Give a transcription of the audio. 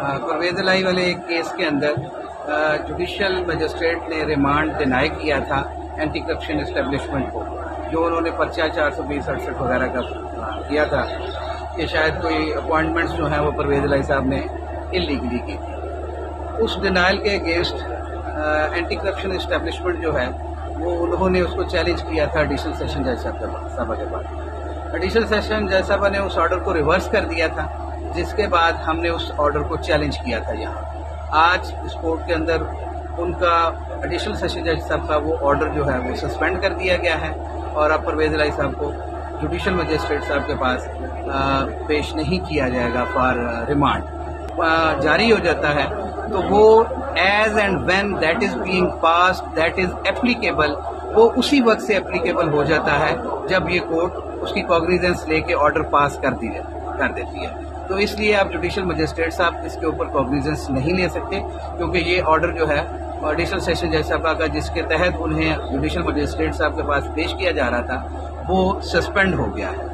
پرویز الہی والے ایک کیس کے اندر جوڈیشل مجسٹریٹ نے ریمانڈ ڈینائی کیا تھا اینٹی کرپشن اسٹیبلشمنٹ کو، جو انہوں نے پرچہ 420-68 وغیرہ کا کیا تھا کہ شاید کوئی اپوائنٹمنٹس جو ہیں وہ پرویز الہی صاحب نے انلیگلی کی تھی۔ اس ڈینائل کے اگینسٹ اینٹی کرپشن اسٹیبلشمنٹ جو ہے وہ انہوں نے اس کو چیلنج کیا تھا ایڈیشنل سیشن جج صاحبہ کے بعد۔ ایڈیشنل سیشن جج صاحبہ نے اس آرڈر کو ریورس کر دیا تھا، جس کے بعد ہم نے اس آرڈر کو چیلنج کیا تھا یہاں۔ آج اس کورٹ کے اندر ان کا ایڈیشنل سیشن جج صاحب کا وہ آرڈر جو ہے وہ سسپینڈ کر دیا گیا ہے، اور اب پرویز الہی صاحب کو جوڈیشل مجسٹریٹ صاحب کے پاس پیش نہیں کیا جائے گا فار ریمانڈ۔ جاری ہو جاتا ہے تو وہ as and when that is being pass that is applicable, وہ اسی وقت سے اپلیکیبل ہو جاتا ہے جب یہ کورٹ اس کی کوگنیزنس لے کے آرڈر پاس کر دیتی ہے۔ تو اس لیے آپ جوڈیشل مجسٹریٹ صاحب اس کے اوپر کوگنیزنس نہیں لے سکتے، کیونکہ یہ آرڈر جو ہے ایڈیشنل سیشن جج صاحبہ کا جس کے تحت انہیں جوڈیشل مجسٹریٹ صاحب کے پاس پیش کیا جا رہا تھا وہ سسپینڈ ہو گیا ہے۔